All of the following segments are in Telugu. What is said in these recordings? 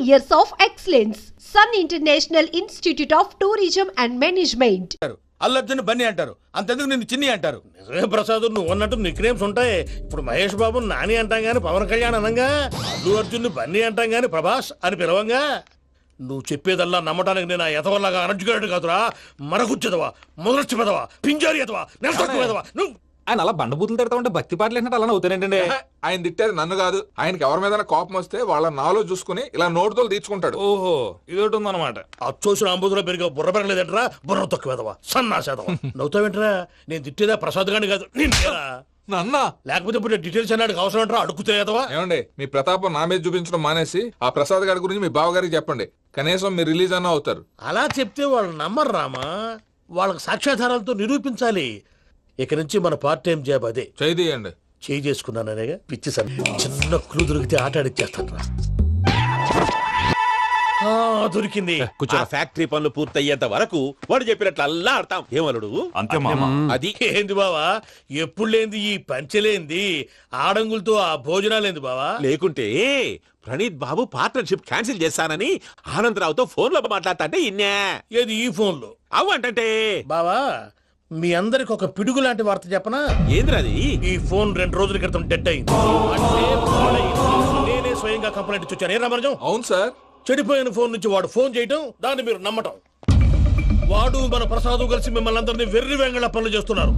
years of excellence. Sun International Institute of Tourism and Management. Allu Arjun Bunny అంటారు, అంతెందుకు నిన్ను చిన్ని అంటారు. నిజమే ప్రసాద్, నువ్వు అన్నట్టు నిక్నేమ్స్ ఉంటాయి. ఇప్పుడు మహేష్ బాబు నాని అంటాం గాని పవన్ కళ్యాణ్ అనంగా, అల్లు అర్జున్ బన్నీ అంటాం గాని ప్రభాస్ అని పిలవంగా. నువ్వు చెప్పేదల్లా నమ్మటానికి నేను ఎతవల్లాగా అనర్జుకేటెడ్ కాదురా. మరగుచ్చదవా, మొదలచ్చి పెదవా, పింజారి ఎదవా, నెలసొక్కు పెదవా. నువ్వు ఆయన అలా బండబూతులు తిడతా ఉంటే భక్తి పాటలు ఏంటంటే అలా అవుతానంటే. ఆయన తిట్టేది నన్ను కాదు, ఆయనకి ఎవరి మీద కోపం వస్తే వాళ్ళ నాలో చూసుకుని ఇలా నోటుతో తీర్చుకుంటాడు. ఓహో, ఇదొకటి ఉందన్నమాట. అచ్చోసిన అంబుధులో పెరిగే బుర్ర పెరగలేదంటరా, బుర్ర తొక్కువేదవా, సన్నాసేదవా. నవ్వుతావేంట్రా? నేను తిట్టేదా ప్రసాద్ గాని కాదు, నిన్నేరా. నన్నా లేకపోతే ఇప్పుడు డీటెయిల్స్ అన్నాడు అవసరం అంటారా? అడుగుతాయేదవా. ఏమండి, మీ ప్రతాపం నా మీద చూపించడం మానేసి ఆ ప్రసాద్ గారి గురించి మీ బావగారికి చెప్పండి. కనీసం మీరు రిలీజ్ అన్న అవుతారు. అలా చెప్తే వాళ్ళు నమ్మరు రామా. వాళ్ళకి సాక్ష్యాధారాలతో నిరూపించాలి. ఇక నుంచి మన పార్ట్ టైం జాబ్ అదే. చేయండి. చేయి చేసుకున్నాననేగా పిచ్చి సార్. చిన్న క్లూ దొరికితే ఆట ఆడిచ్చేస్తాను రా. దొరికింది. ఆ ఫ్యాక్టరీ పనులు పూర్తయ్యేంత వరకు వాడు చెప్పినట్లు అల్లా ఆడతాం. ఏమలుడు అంతే మామ. అది ఏంది బావా, ఎప్పుడు లేంది ఈ పంచలేంది, ఆడంగులతో ఆ భోజనాలేంది బావా? లేకుంటే ప్రణీత్ బాబు పార్ట్నర్షిప్ క్యాన్సిల్ చేస్తానని ఆనందరావుతో ఫోన్ లో మాట్లాడతా ఇన్నే. ఏది ఈ ఫోన్ లో? అవు అంటే బావా, మీ అందరికి ఒక పిడుగు లాంటి వార్త చెప్పనా? ఏంద్రది? ఈ ఫోన్ 2 రోజుల క్రితం డెడ్ అయింది. అంటే నేనే స్వయంగా కంప్లైంట్ ఇచ్చి వచ్చాను. ఏ రామరాజం? అవును సార్. చెడిపోయిన ఫోన్ నుంచి వాడు ఫోన్ చేయటం, దాన్ని మీరు నమ్మటం. వాడు మన ప్రసాదు కలిసి మిమ్మల్ని అందరినీ వెర్రి వెంగళ పనులు చేస్తున్నారు.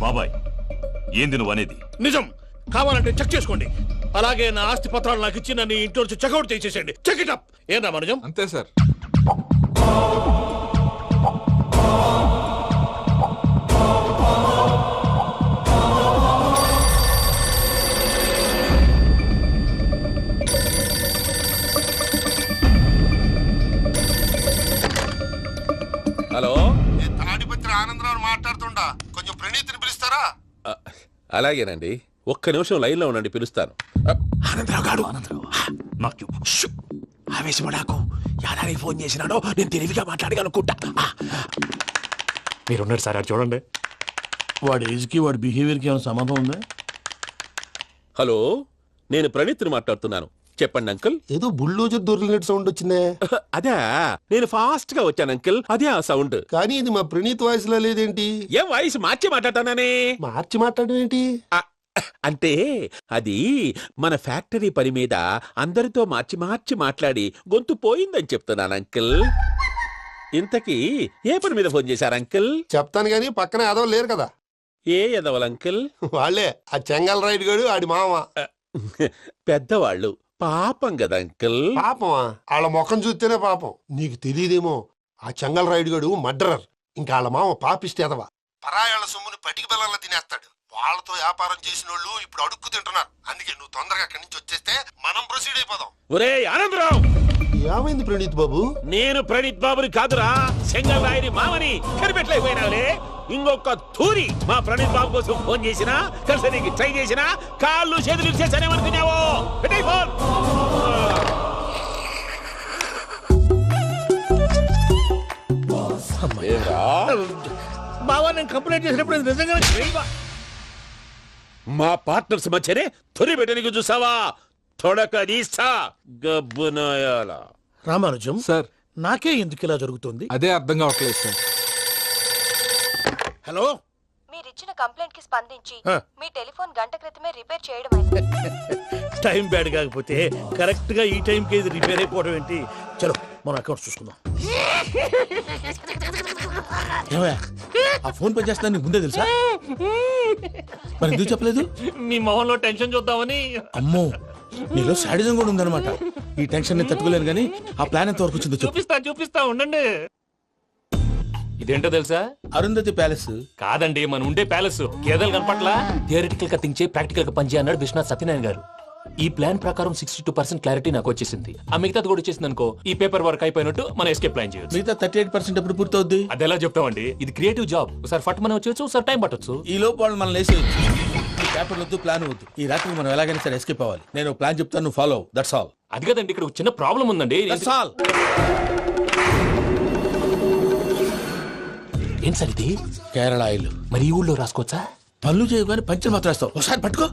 బాబాయ్, ఏంది నువ్వు అనేది? నిజం. కావాలంటే చెక్ చేసుకోండి. అలాగే నా ఆస్తి పత్రాలు నాకు ఇచ్చి నన్ను ఇంట్లో నుంచి చెక్అౌట్ చేసేసండి. Check it up. ఏం రామరాజం? అంతే సార్. హలో, తాడిపత్రి ఆనందరావు మాట్లాడుతుండా, కొంచెం ప్రణీతిని పిలుస్తారా? అలాగేనండి, ఒక్క నిమిషం లైన్ లో ఉండండి, పిలుస్తాను. ఆనందరావు గాడు నాకు ఆవేశపడాకు. యాదానికి ఫోన్ చేసినాడో నేను తెలివిగా మాట్లాడగలనుకుంటా. మీరున్నారు సార్, అది చూడండి. వాడి ఏజ్ కి వాడి బిహేవియర్ కి ఏమైనా సంబంధం ఉందా? హలో, నేను ప్రణీత్ని మాట్లాడుతున్నాను. చెప్పండి అంకుల్. ఏదో బుల్డోజర్ దొరికినట్టు సౌండ్ వచ్చిందే. అదే, నేను ఫాస్ట్ గా వచ్చాను అంకుల్, అదే ఆ సౌండ్. కానీ ఇది మా ప్రణీత్ వాయిస్ లో లేదేంటి? ఏం వాయిస్ మార్చి మాట్లాడతానే? మార్చి మాట్లాడడం ఏంటి? అంటే అది మన ఫ్యాక్టరీ పని మీద అందరితో మార్చి మార్చి మాట్లాడి గొంతు పోయిందని చెప్తున్నాను అంకుల్. ఇంతకీ ఏ పని మీద ఫోన్ చేశారు అంకుల్? చెప్తాను గానీ పక్కన ఏదో లేరు కదా. ఏ ఎదవలు అంకుల్? వాళ్ళే ఆ చెంగల్ రైడ్ గడు ఆడి మామ. పెద్దవాళ్ళు, పాపం కదా అంకుల్. పాపమా? వాళ్ళ ముఖం చూస్తేనే పాపం. నీకు తెలియదేమో, ఆ చెంగల్ రైడ్ గడు మర్డరర్. ఇంకా వాళ్ళ మామ పాపిస్తేదవా. పరాయాళ్ళ సొమ్ముని పటికి బెల్లంలో తినేస్తాడు. వాళ్ళతో వ్యాపారం చేసిన వాళ్ళు ఇప్పుడు అడుక్కు తింటున్నారు. అందుకే నువ్వు తొందరగా అక్కడి నుంచి వచ్చేస్తే మనం ప్రొసీడ్ అయిపోదాం. ఒరే ఆనందరావు! ఏమైంది ప్రణీత్ బాబు? నేను ప్రణీత్ బాబుని కాదురా, సెంగల్ రాయని మామని. కనిపెట్టలేకపోయినావులే. ఇంకొక తూరి మా ప్రణీత్ బాబు కోసం ఫోన్ చేసినా, కలిసి నీకు ట్రై చేసినా కాళ్ళు చేతులు చేశానేమనుకున్నావో. పెట్టేయ్ ఫోన్. బావా, నేను కంప్లైంట్ చేసినప్పుడు ఇది నిజంగా మా పార్ట్నర్స్ మధ్యనే తొలి పెట్టడానికి చూసావా? తొడక నీస్తా గబ్బునాయాల. రామానుజం సార్, నాకే ఎందుకు ఇలా జరుగుతుంది? అదే అర్థం కావట్లేదు సార్. హలో, మీరిచ్చిన కంప్లైంట్ కి స్పందించి ఆ. మీ టెలిఫోన్ గంట క్రితమే రిపేర్ చేయడం టైం బ్యాడ్ కాకపోతే కరెక్ట్ గా ఈ టైం కి ఇది రిపేర్ అయిపోవడం ఏంటి? చలో మన అకౌంట్ చూసుకుందాం. ఏమయ్య, ఆ ఫోన్ పని చేస్తున్నా నీకు ముందే తెలుసా? మరి ఎందుకు చెప్పలేదు? మీ మొహంలో టెన్షన్ చూద్దామని. అమ్మో, నీలో శాడిజం కూడా ఉందన్నమాట. ఈ టెన్షన్ ని తట్టుకోలేను కానీ ఆ ప్లాన్ ఎంత వరకు వచ్చిందో చెప్పు. చూపిస్తా ఉండండి. ఇదేంటో తెలుసా? అరుంధతి ప్యాలెస్ కాదండి, మన ఉండే ప్యాలెస్. గేదెలు కనపట్లా? థియరిటికల్ గా థింక్ చేయి, ప్రాక్టికల్ గా పనిచేయ అన్నాడు విశ్వనాథ్ సత్యనారాయణ గారు. ఈ ప్లాన్ ప్రకారం 62% క్లారిటీ నాకు వచ్చేసింది. ఆ మిగతాది కూడా వచ్చేసింది అనుకో, ఈ పేపర్ వర్క్ అయిపోయినట్టు మనం ఎస్కేప్ ప్లాన్ చేయొచ్చు. మిగతా 38% ఎప్పుడు పూర్తవుద్ది? అది ఎలా చెప్తామండి? ఇది క్రియేటివ్ జాబ్. ఒకసారి ఫట్ మనం వచ్చేయచ్చు, ఒకసారి టైం పట్టొచ్చు. ఈ లోపు వాళ్ళు మనం లేసేయచ్చు. ఈ పేపర్ వద్దు, ప్లాన్ వద్దు. ఈ రాత్రికి మనం ఎలాగైనా సరే ఎస్కేప్ అవ్వాలి. నేను ప్లాన్ చెప్తాను, నువ్వు ఫాలో. That's all. అది కదండి, ఇక్కడ ఒక చిన్న ప్రాబ్లం ఉందండి. That's all. ఏం సార్ ఇది? కేరళ ఆయిల్. మరి ఈ ఊళ్ళో రాసుకోవచ్చా? పనులు చేయగానే పంచర్ మాత్రం వేస్తావు. ఒకసారి పట్టుకో.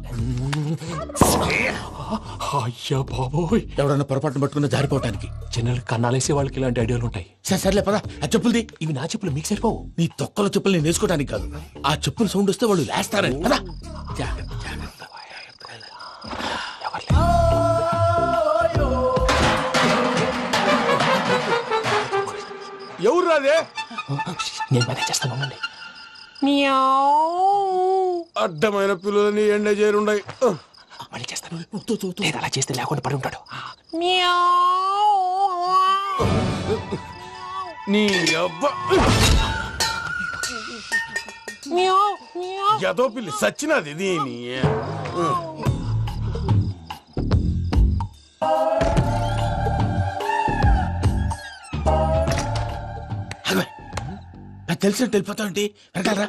అయ్యా బాబోయ్, ఎవడన్నా పొరపాటున పట్టుకున్న జారిపోవటానికి. జనరల్ కన్నాలేసే వాళ్ళకి ఇలాంటి ఐడియాలు ఉంటాయి. సర్లే పదా ఆ చెప్పులది. ఇవి నా చెప్పులు మీకు సరిపోవు. నీ తొక్కల చెప్పులు నేను వేసుకోవడానికి కాదు, ఆ చెప్పులు సౌండ్ వస్తే వాళ్ళు లేస్తారని. పదా ఎవరు రాదే? నేను మేనేజ్ చేస్తాను, ఉండండి. అడ్డమైన పిల్లలని ఎండ చేరుండయి. మళ్ళీ చేస్తాను. లేదు, అలా చేస్తే లేకుండా పడి ఉంటాడు. నీ అబ్బ ఎదో పిల్లి సచ్చినది దీని. నాకు తెలిసినట్టు వెళ్ళిపోతావంటే వెనకాలరా.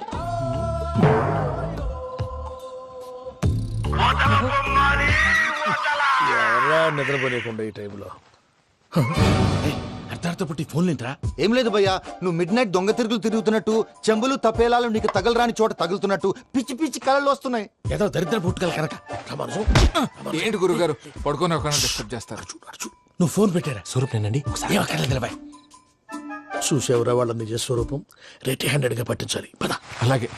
ఎవరా నిద్రపోలేకుండా ఈ టైంలో? అర్ధార్థ పుట్టి ఫోన్ లేంట్రా. ఏం లేదు భయ్యా, నువ్వు మిడ్ నైట్ దొంగ తిరుగులు తిరుగుతున్నట్టు, చెంబులు తపేలాలు నీకు తగలరాని చోట తగులుతున్నట్టు పిచ్చి పిచ్చి కళలు వస్తున్నాయి. ఏదో దరిద్ర పుట్టుకల కనుక. ఏంటి గురుగారు పడుకొని ఒక డిస్టర్బ్ చేస్తారు? నువ్వు ఫోన్ పెట్టారా? స్వరూప్ నేనండి. ఒకసారి నిలబాయ్. చూసేవరా వాళ్ళ నిజ స్వరూపం. రెట్టి హ్యాండెడ్ గా పట్టించాలి. పద. అలాగే.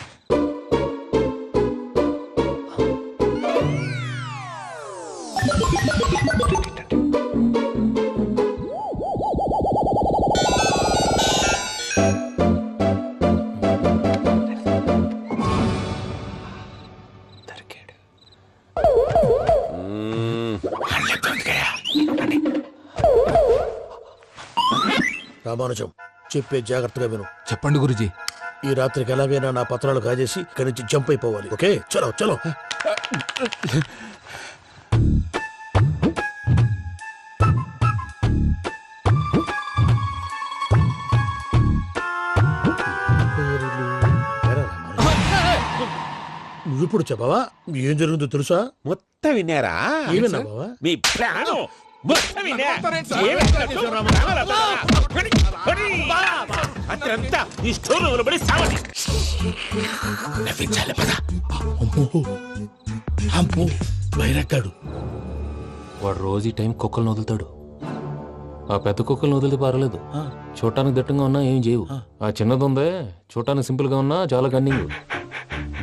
రామానుజం చెప్పే జాగ్రత్తగా విను. చెప్పండి గురుజీ. ఈ రాత్రికి ఎలాగైనా నా పత్రాలు కాజేసి ఇక్కడి నుంచి జంప్ అయిపోవాలి. ఓకే, చలో చలో. నువ్విప్పుడు చెప్పవా ఏం జరుగుతుందో తెలుసా? మొత్తం విన్నారా? ఏమన్నా బావా? మీ ప్రాణం మొత్తం విన్నా? అత్యంతా ఈ స్టోర్ రూమ్లో పడి సావండి. నవ్వించాలి. పద. అమ్మో అమ్మో వైరక్కాడు. వాడు రోజు ఈ టైం కుక్కలను వదులుతాడు. ఆ పెద్ద కుక్కలను వదిలితే పర్వాలేదు, చూడటానికి దట్టంగా ఉన్నా ఏం చేయవు. ఆ చిన్నది ఉందే, చూడటానికి సింపుల్ గా ఉన్నా చాలా కన్నింగ్.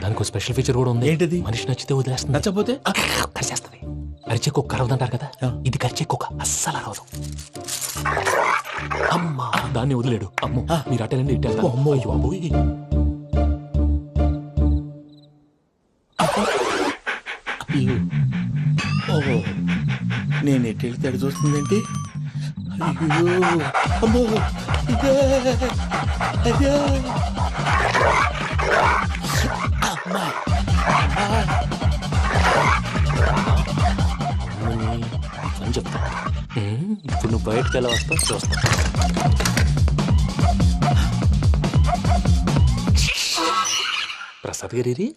దానికి స్పెషల్ ఫీచర్ కూడా ఉంది. ఏంటిది? మనిషి నచ్చితే వదిలేస్తుంది, నచ్చపోతే కరిచేస్తుంది. అరిచే కుక్క అరవదంటారు కదా, ఇది కరిచే కుక్క అస్సలు అరవదు. అమ్మా, దాన్ని వదిలేడు. అమ్మో, మీరు అటెండి ఇట్టే. అమ్మో అయ్యో. ఓహో, నేను ఎటు వెళ్తే అడి చూస్తుందేంటి? అయ్యో అమ్మో, ఇదే అదే. అమ్మా అని చెప్తా. ఇప్పుడు నువ్వు బయటకు ఎలా వస్తావు చూస్తా. ప్రసాద్ గారి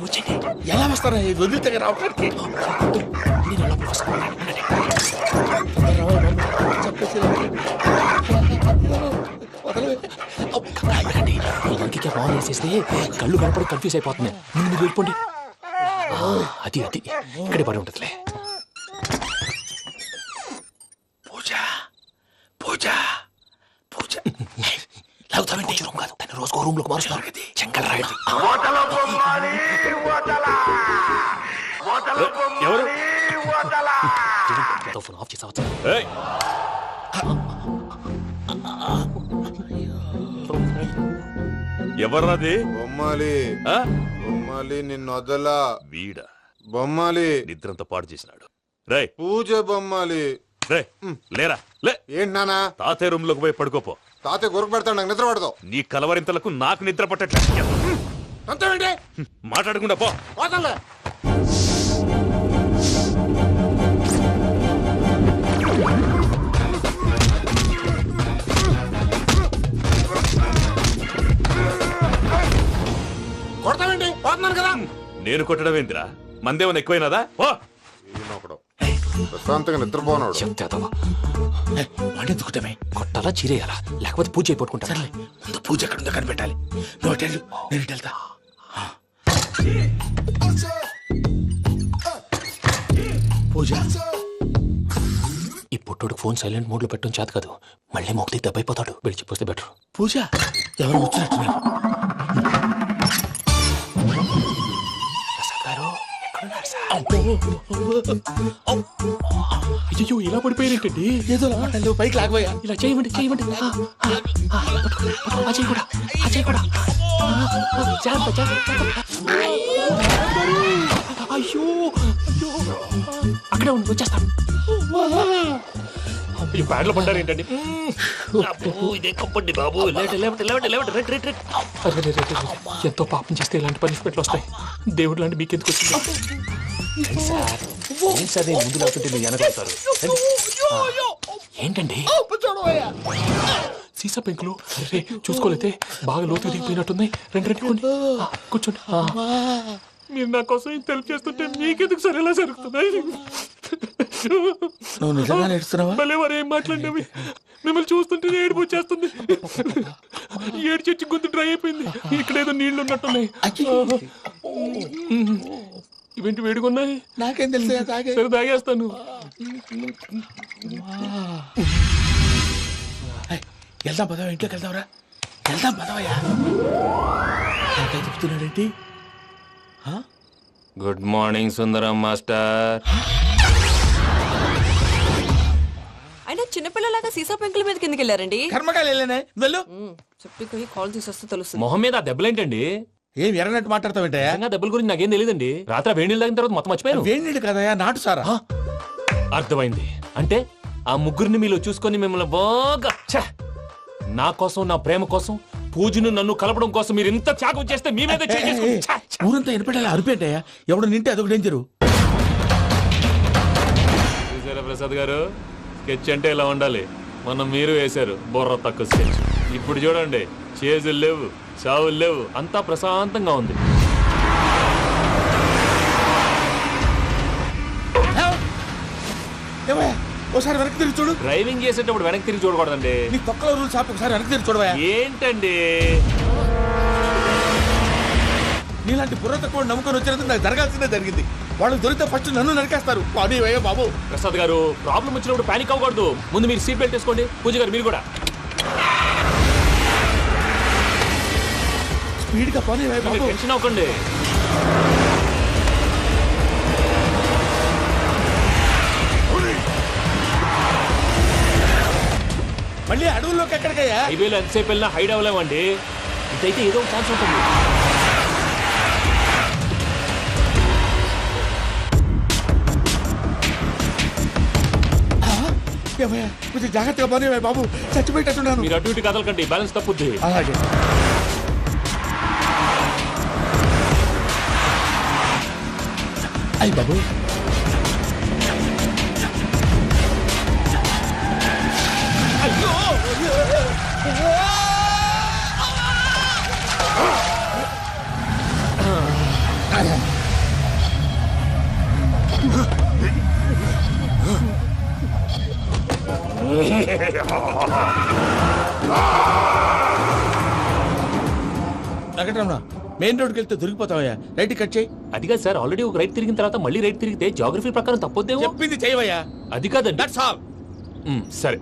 వచ్చండి. ఎలా వస్తారా వదిలితే రావడానికి? ఇంటికి ఫోన్ వేసేస్తే కళ్ళు కనపడి కన్ఫ్యూజ్ అయిపోతున్నాయి. మీరు వెళ్ళిపోండి. అది అది ఇక్కడే పడి ఉంటుందిలే. పూజ పూజ పూజ లాగుతామంటే రూమ్ కాదు, దాన్ని రోజుకో రూమ్ లోకి మారుస్తున్నారు కదా. చెంకల్ రాయుడు. ఎవరు? ఫోన్ ఆఫ్ చేసావచ్చు. ఎవర్రాది? బొమ్మాలి ఆ? బొమ్మాలి నిన్నొదలా. వీడా బొమ్మాలి నిద్రంతా పాడు చేసినాడు. రే పూజ బొమ్మాలి. రే లేరా లే. ఏంటి నానా? తాతయ్య రూమ్ లోకి పోయి పడుకోపో. తాతయ్య గురకు పెడతాడు, నాకు నిద్ర పడతావు. నీ కలవరింతలకు నాకు నిద్ర పట్టట్లేదు. అంతేంటి? మాట్లాడకుండా పో. పోతాలే. కొడతావేంటి? పోతున్నాను కదా. నేను కొట్టడం ఏంటిరా? మందేమన్నా ఎక్కువైనదా ఓ ఈయనొకడు. ప్రశాంతంగా నిద్రపోనాడు. చెప్తావా వాడెందుకుంటామే కొట్టాలా చీరేయాలా లేకపోతే పూజ అయిపోట్టుకుంటా సరే ముందు పూజ ఎక్కడ ఉందో కనిపెట్టాలి నువ్వు వెళ్ళు నేను ఇటు వెళ్తా పూజ ఈ పుట్టోడు ఫోన్ సైలెంట్ మోడ్ లో పెట్టడం చేత కాదు మళ్ళీ మొక్కి దెబ్బైపోతాడు వెళ్ళి చెప్పొస్తే బెటర్ పూజ ఎవరు వచ్చినట్టున్నారు ప్రసాద్ గారు ఎక్కడున్నారు సార్ అయ్యో ఇలా పడిపోయినట్టండి ఏదో పైకి లాగబోయా ఇలా చేయమండి చేయమండి అజయ్ కూడా అజయ్ కూడా జాగ్రత్త జాగ్రత్త అయ్యో అక్కడే ఉండి వచ్చేస్తాను ఈ బ్యాడ్లో పడ్డారు ఏంటండి ఇదే కప్పండి బాబు ఎంతో పాపం చేస్తే ఇలాంటి పనిష్మెంట్లు వస్తాయి దేవుడు లాంటి మీకెందుకు వచ్చింది సార్ ముందు లేకుంటే మీరు వెనకాడతారు ఏంటండి సీసా పెంకులు అరే చూసుకోలేతే బాగా లోతు దిగిపోయినట్టున్నాయి రెండు రెండు కూర్చోండి మీరు నా కోసం ఇంత హెల్ప్ చేస్తుంటే మీకెందుకు సరే ఎలా జరుగుతున్నాయి నువ్వు నిజంగా నేర్చుతున్నావా భలే వారు ఏం మాట్లాడినవి మిమ్మల్ని చూస్తుంటే ఏడుపు వచ్చేస్తుంది ఏడు చెట్టు గొంతు డ్రై అయిపోయింది ఇక్కడ ఏదో నీళ్లు ఉన్నట్టున్నాయి ఇవేంటి వేడుకున్నాయి నాకేం తెలుసు సరే తాగేస్తాను వెళ్దాం పదవా ఇంట్లోకి వెళ్దాంరా వెళ్దాం పదవయ్యా చెప్తున్నాడేంటి గుడ్ మార్నింగ్ సుందరం మాస్టర్ అయినా చిన్నపిల్లలాగా సీసా పెంకుల మీద కిందకి వెళ్ళారండి కర్మకాయలు వెళ్ళానే వెళ్ళు చెప్పి కాల్ తీసేస్తే తెలుస్తుంది మొహం మీద ఆ దెబ్బలేంటండి ఏం ఎర్రనట్టు మాట్లాడతావేంటయ్యా నిజంగా దెబ్బల గురించి నాకేం తెలియదండి రాత్రి వేడి నీళ్ళు తాగిన తర్వాత మొత్తం మర్చిపోయాను వేడి నీళ్ళు కదయ్యా నాటు సారా అర్థమైంది అంటే ఆ ముగ్గురిని మీలో చూసుకొని మిమ్మల్ని బాగా ఛే! నా కోసం నా ప్రేమ కోసం పూజను నన్ను కలపడం కోసం మీరు ఇంత త్యాగం చేస్తే మీ మీద ఊరంతా వినపడేలా అరిపేంటయ్యా ఎవడు నింటే అదొక డేంజరు చూసారా ప్రసాద్ గారు స్కెచ్ అంటే ఇలా ఉండాలి మనం మీరు వేశారు బుర్ర తక్కువ స్కెచ్ ఇప్పుడు చూడండి చేజులు లేవు చావులు లేవు అంతా ప్రశాంతంగా ఉంది ఒకసారి వెనక్కి తిరిగి చూడు డ్రైవింగ్ చేసేటప్పుడు వెనక్కి తిరిగి చూడకూడదండి నీ తొక్కలో రూల్స్ ఆపు ఒకసారి వెనక్కి తిరిగి చూడవా ఏంటండి నీలాంటి బుర్ర తక్కువ నమ్ముకొని వచ్చినందుకు నాకు జరగాల్సిందే జరిగింది వాళ్ళు దొరికితే ఫస్ట్ నన్ను నరికేస్తారు అది అయ్యో బాబు ప్రసాద్ గారు ప్రాబ్లం వచ్చినప్పుడు పానిక్ అవ్వకూడదు ముందు మీరు సీట్ బెల్ట్ వేసుకోండి పూజ గారు మీరు కూడా స్పీడ్గా పని బాబు టెన్షన్ అవ్వకండి మళ్ళీ అడవుల్లోకి ఎక్కడికయ్యా హైవేలో ఎంతసేపు వెళ్ళినా హైడ్ అవ్వలేమండి ఇదైతే ఏదో ఒక ఛాన్స్ ఉంటుంది కొంచెం జాగ్రత్తగా పని బాబు చచ్చిపోయేటట్టున్నాను మీరు అటు ఇటు కదలకండి బ్యాలెన్స్ తప్పుద్ది అలాగే అయ్యి బాబు వెంకటరమణ మెయిన్ రోడ్కి వెళ్తే దొరికిపోతావయ్యా రైట్ కట్ చేయి అది కాదు సార్ ఆల్రెడీ ఒక రైట్ తిరిగిన తర్వాత మళ్ళీ రైట్ తిరిగితే జాగ్రఫీ ప్రకారం తప్పొద్దేమో చెప్పింది చేయవయ్యా అది కాదండి దట్స్ ఆల్ సరే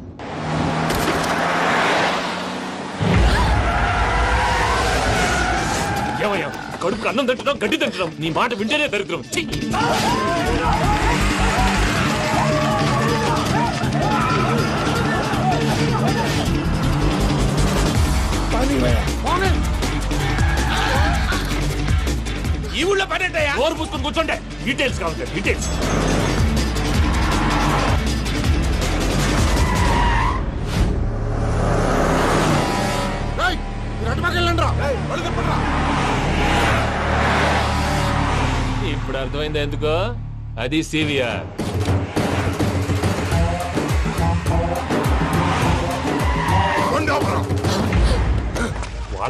ఏమయ్యా కడుపుకు అన్నం తింటున్నాం గడ్డి తింటున్నాం నీ మాట వింటేనే దరిద్రం ఛీ! ఈ ఊళ్ళో పడేటయ్యా నోరు పూసుకొని కూర్చోండి డీటెయిల్స్ కావాలి డీటెయిల్స్ ఇప్పుడు అర్థమైంది ఎందుకో అది సివిఆర్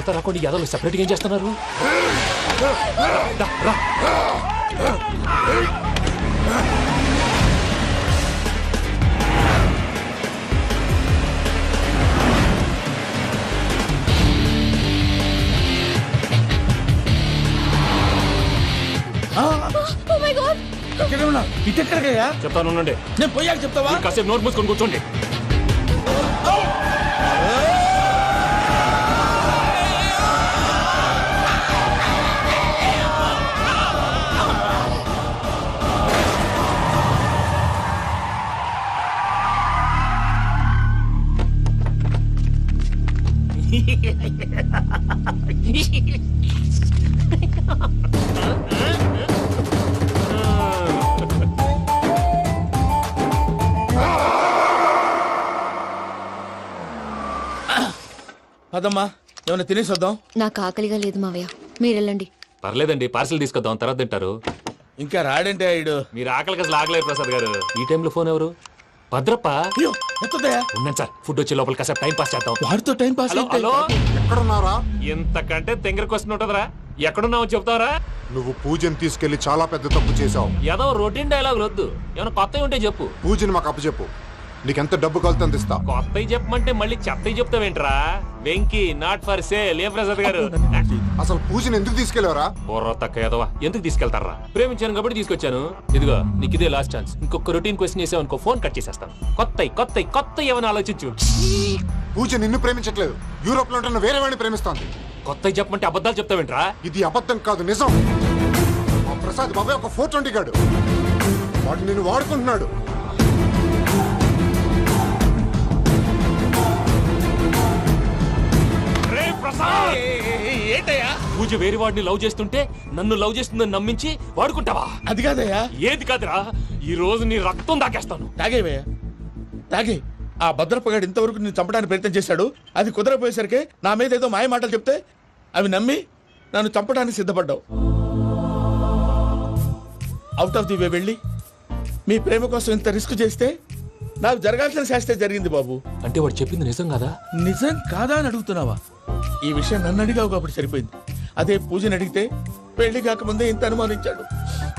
వాళ్ళతో రాకుండా యాదవ్ సెపరేట్ గా ఏం చేస్తున్నారు? రా, రా. ఎక్కడ ఉన్నా ఇటు ఎక్కడికయ్యా? చెప్తాను ఉండండి. నేను పోయాక చెప్తావా? కాసేపు నోట్ మూసుకొని కూర్చోండి. అదమ్మా ఏమైనా తినేసి వద్దాం. నాకు ఆకలిగా లేదు మావయ్య, మీరు వెళ్ళండి. పర్లేదండి, పార్సిల్ తీసుకొద్దాం, తర్వాత తింటారు. ఇంకా రాడంటే ఆయుడు. మీరు ఆకలికి అసలు ఆగలేదు ప్రసాద్ గారు. ఈ టైంలో ఫోన్ ఎవరు? భద్రప్ప. అయ్యో ఎత్తదయ్యా. ఉన్నాను సార్, ఫుడ్ వచ్చే లోపల కాసేపు టైం పాస్ చేద్దాం. వాడితో టైం పాస్. హలో హలో, ఎక్కడున్నారా? ఎంతకంటే తెంగర క్వశ్చన్ ఉంటుందిరా. ఎక్కడున్నావు చెప్తావరా? నువ్వు పూజని తీసుకెళ్లి చాలా పెద్ద తప్పు చేశావు. ఏదో రొటీన్ డైలాగ్ వద్దు, ఏమైనా కొత్తవి ఉంటే చెప్పు. పూజని మాకు అప్పచెప్పు. నీకెంత డబ్బు కలితే అందిస్తా. కొత్తవి చెప్పమంటే మళ్ళీ చెత్తవి చెప్తావేంట్రా? Venky not for sale. ఏ ప్రసాద్ గారు, అసలు పూజని ఎందుకు తీసుకెళ్లేవరా? బుర్ర తక్క ఏదవా, ఎందుకు తీసుకెళ్తారా? ప్రేమించాను కాబట్టి తీసుకొచ్చాను. ఇదిగో నీకు ఇదే లాస్ట్ ఛాన్స్. ఇంకొక రొటీన్ క్వశ్చన్ చేసావు అనుకో, ఫోన్ కట్ చేసేస్తాను. కొత్త ఏమైనా ఆలోచించు. పూజ నిన్ను ప్రేమించట్లేదు, యూరోప్ లో ఉంటున్న వేరే వాడిని ప్రేమిస్తోంది. కొత్తవి చెప్పమంటే అబద్ధాలు చెప్తావేంట్రా? ఇది అబద్ధం కాదు, నిజం. మా ప్రసాద్ బాబాయ్ ఒక 420 గాడు, వాడు నిన్ను వాడుకుంటున్నాడు. ఏంటయ్యా? పూజ వేరే వాడిని లవ్ చేస్తుంటే నన్ను లవ్ చేస్తుందని నమ్మించి వాడుకుంటావా? అది కాదయ్యా. ఏది కాదురా, ఈ రోజు నీ రక్తం దాకేస్తాను. తాగేవయ్యా తాగే. ఆ భద్రప్పగాడు ఇంతవరకు నేను చంపడానికి ప్రయత్నం చేశాడు. అది కుదరపోయేసరికి నా మీద ఏదో మాయ మాటలు చెప్తే అవి నమ్మి నన్ను చంపడానికి సిద్ధపడ్డావు. అవుట్ ఆఫ్ ది వే వెళ్ళి మీ ప్రేమ కోసం ఇంత రిస్క్ చేస్తే నాకు జరగాల్సిన శాస్త్రే జరిగింది బాబు. అంటే వాడు చెప్పింది నిజం కదా? నిజం కాదా అని అడుగుతున్నావా? ఈ విషయం నన్ను అడిగావు కాబట్టి సరిపోయింది. అదే పూజని అడిగితే పెళ్లి కాకముందే ఇంత అనుమానించాడు,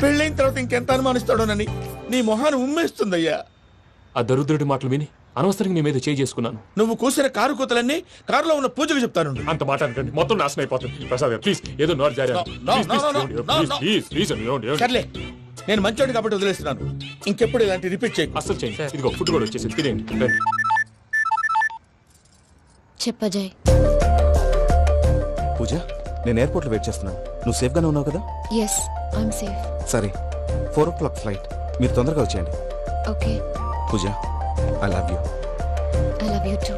పెళ్ళైన తర్వాత ఇంకెంత అనుమానిస్తాడోనని నీ మొహాన్ని ఉమ్మేస్తుందయ్యా. ఆ దరిద్రుడి మాటలు విని అనవసరంగా నీ మీద చేయి చేసుకున్నాను. నువ్వు కూసిన కారు కూతలన్నీ కారులో ఉన్న పూజకు చెప్తాను. అంత మాట అనకండి, మొత్తం నాశనం అయిపోతుంది. ప్రసాద్ గారు ప్లీజ్, ఏదో నోరు జారీ. సర్లే, నేను మంచోడి కాబట్టి వదిలేస్తున్నాను. ఇంకెప్పుడు ఇలాంటి రిపీట్ చేయి. అసలు చేయండి. ఇదిగో ఫుడ్ కూడా వచ్చేసి తినేయండి. రండి. చెప్పజాయ్. పూజ, నేను ఎయిర్పోర్ట్ లో వెయిట్ చేస్తున్నాను. నువ్వు సేఫ్ గానే ఉన్నావు కదా? Yes, I'm safe. సరే, 4 o'clock ఫ్లైట్. మీరు తొందరగా వచ్చేయండి. Okay. Pooja, I love you. I love you too.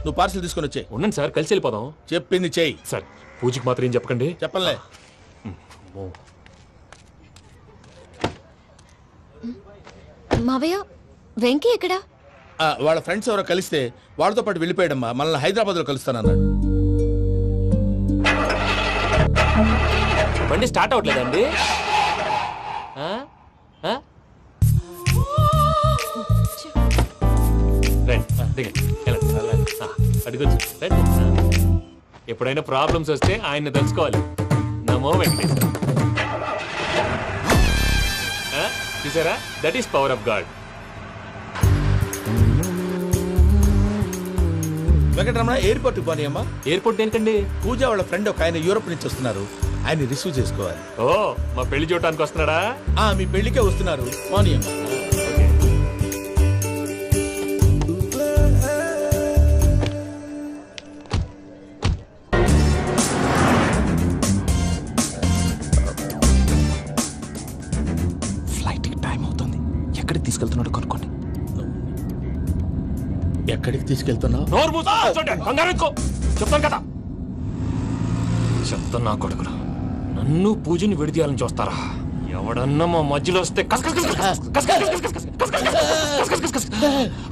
నువ్వు పార్సిల్ తీసుకొని వచ్చే. ఉండండి సార్, కలిసి వెళ్ళిపోదాం. చెప్పింది చెయ్యి. సార్, పూజకి మాత్రం ఏం చెప్పకండి. చెప్పలే. మావయ్య, వెంకీ ఎక్కడా? వాళ్ళ ఫ్రెండ్స్ ఎవరో కలిస్తే వాళ్ళతో పాటు వెళ్ళిపోయాడమ్మా. మనల్ని హైదరాబాద్ లో కలుస్తానన్నాడు. బండి స్టార్ట్ అవ్వట్లేదండి. ఎప్పుడైనా ప్రాబ్లమ్స్ వస్తే ఆయన్ని తెలుసుకోవాలి. నమో వెంకటేశ్వర. చూసారా, that is power of God. Venkataramana, airport పోనీ అమ్మా. ఎయిర్పోర్ట్ ఏంటండి? పూజ వాళ్ళ ఫ్రెండ్ ఒక ఆయన యూరోప్ నుంచి వస్తున్నారు, ఆయన రిసీవ్ చేసుకోవాలి. ఓ, మా పెళ్లి చూడటానికి వస్తున్నాడా? మీ పెళ్లికే వస్తున్నారు. పోనీ అమ్మా. తీసుకెళ్తున్నాడు కనుక్కోండి. ఎక్కడికి తీసుకెళ్తున్నావు? చెప్తాను కదా. చెప్తాను నా కొడుకులు, నన్ను పూజని విడిదీయాలని చూస్తారా? ఎవడన్నా మా మధ్యలో వస్తే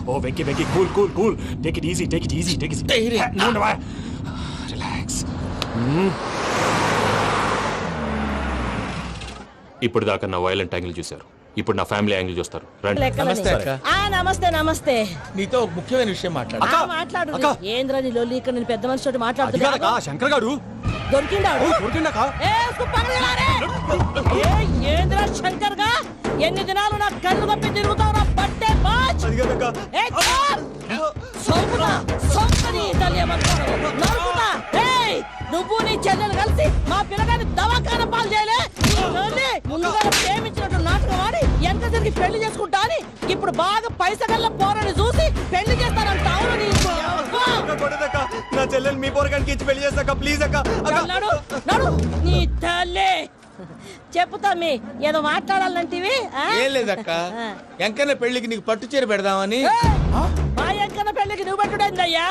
ఓ Venky Venky, cool cool cool, take it easy, take it easy, take it relax. ఇప్పుడు దాకా నా వైలెంట్ యాంగిల్ చూశారు. ఇప్పుడు నా ఫ్యామిలీ యాంగిల్ చూస్తారు రండి. నమస్తే అక్క. నమస్తే నమస్తే నీతో ఒక ముఖ్యమైన విషయం మాట్లాడు. మాట్లాడు ఏంద్రా నీ లొల్లి ఇక్కడ నేను పెద్ద మనిషితో మాట్లాడుతున్నా శంకర్ గారు దొరికిండాడు ఏంద్రా శంకర్ గా ఎన్ని దినాలు నా కళ్ళు కప్పి తిరుగుతావు నా పట్టే బాచ్ నువ్వు నీ చెల్లెలు కలిసి మా పిల్లగాని దవాఖాన పాలు చేయలే ముందుగా ప్రేమించినట్టు నాటకం ఆడి ఎంత తిరిగి పెళ్లి చేసుకుంటా అని ఇప్పుడు బాగా పైసగల్ల పోరని చూసి పెళ్లి చేస్తానంట. నా చెల్లెలు మీ పోరగానికి ఇచ్చి పెళ్లి చేస్తాక ప్లీజ్ అక్క. నడు నీ తల్లి చెప్పుతా మీ ఏదో మాట్లాడాలంటివి ఏం లేదక్క, ఎంకన్న పెళ్లికి నీకు పట్టు చీర పెడదామని. మా ఎంకన్న పెళ్లికి నువ్వు పెట్టుడైందయ్యా,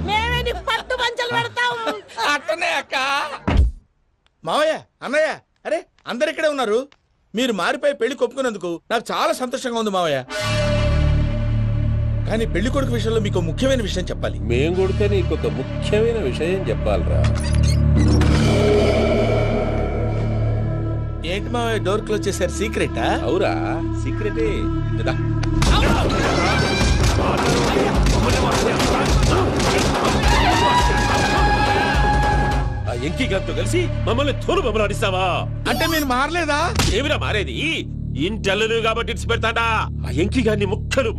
మేమే నీ పట్టు పంచలు పెడతాం. అట్టనే అక్క. మావయ్య, అన్నయ్య, అరే అందరు ఇక్కడే ఉన్నారు. మీరు మారిపోయి పెళ్లి కొప్పుకున్నందుకు నాకు చాలా సంతోషంగా ఉంది మావయ్య. కానీ పెళ్లి కొడుకు విషయంలో మీకు ముఖ్యమైన విషయం చెప్పాలి. మేం కొడితే నీకు ఒక ముఖ్యమైన విషయం చెప్పాలరా. ఏంటి మావయ్య డోర్ క్లోజ్ చేశారు? సీక్రెటా? అవురా, సీక్రెటే. ఆ ఎంకి గారితో కలిసి మమ్మల్ని తోలు బొమ్మలాడిస్తావా? అంటే మీరు మారలేదా? ఏమిరా మారేది? ఇంటల్లు కాబట్టి ఇడిచి పెడతాడా? ఆ ఎంకి గారిని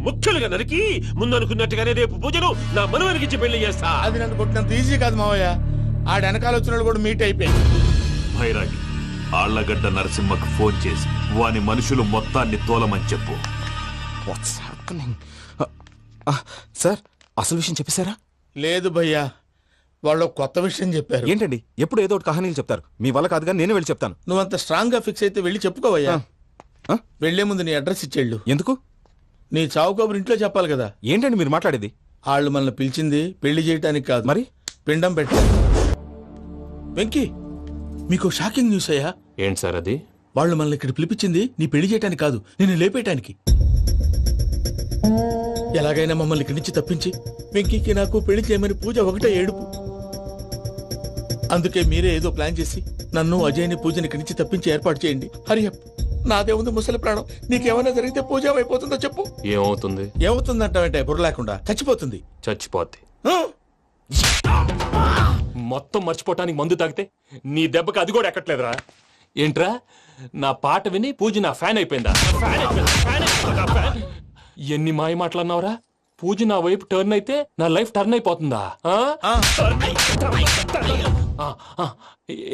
ముక్కలుగా నరికి ముందు అనుకున్నట్టుగానే రేపు పూజను నా మనవనికిచ్చి పెళ్లి చేస్తా. అది నన్ను కొట్టినంత ఈజీ కాదు మావయ్య. ఆ వెనకాల వచ్చిన కూడా మీట్ అయిపోయింది. భైరాగి ఆళ్లగడ్డ నరసింహకు ఫోన్ చేసి వాని మనుషులు మొత్తాన్ని తోలమని చెప్పు. సార్ అసలు విషయం చెప్పేశారా? లేదు భయ్యా, వాళ్ళు కొత్త విషయం చెప్పారు. ఏంటండి ఎప్పుడు ఏదో ఒకటి కహానీలు చెప్తారు. మీ వల్ల కాదుగా నేనే వెళ్ళి చెప్తాను. నువ్వంత స్ట్రాంగ్ గా ఫిక్స్ అయితే వెళ్ళి చెప్పుకోవయ్యా. వెళ్లే ముందు నీ అడ్రస్ ఇచ్చేళ్ళు. ఎందుకు? నీ చావు కబురు ఇంట్లో చెప్పాలి కదా. ఏంటండి మీరు మాట్లాడేది? వాళ్ళు మనల్ని పిలిచింది పెళ్లి చేయటానికి కాదు, మరి పిండం పెట్టారు. వెంకీ, మీకు షాకింగ్ న్యూస్ అయ్యా. ఏంటి సార్ అది? వాళ్ళు మనల్ని ఇక్కడ పిలిపించింది నీ పెళ్లి చేయటానికి కాదు, నిన్ను లేపేయటానికి. ఎలాగైనా మమ్మల్ని ఇక్కడి నుంచి తప్పించి వెంకీకి నాకు పెళ్లి చేయమని పూజ ఒకటే ఏడుపు. అందుకే మీరే ఏదో ప్లాన్ చేసి నన్ను అజయ్ని పూజని ఇక్కడి నుంచి తప్పించి ఏర్పాటు చేయండి. హరియప్, నాదే ఉంది ముసలి ప్రాణం. నీకేమైనా జరిగితే పూజ అయిపోతుందో చెప్పు. ఏమవుతుంది? ఏమవుతుందంటావంటే బుర్ర లేకుండా చచ్చిపోతుంది. చచ్చిపోద్ది. మొత్తం మర్చిపోవటానికి మందు తాగితే నీ దెబ్బకి అది కూడా ఎక్కట్లేదురా. ఏంట్రా, నా పాట విని పూజ నా ఫ్యాన్ అయిపోయిందా? ఎన్ని మాయ మాటలన్నావురా? పూజ నా వైపు టర్న్ అయితే నా లైఫ్ టర్న్ అయిపోతుందా?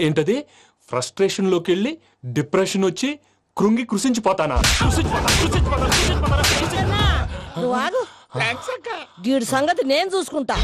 ఏంటది? ఫ్రస్ట్రేషన్ లోకి వెళ్ళి డిప్రెషన్ వచ్చి కృంగి కృషించిపోతానా? గీడి సంగతి నేను చూసుకుంటా.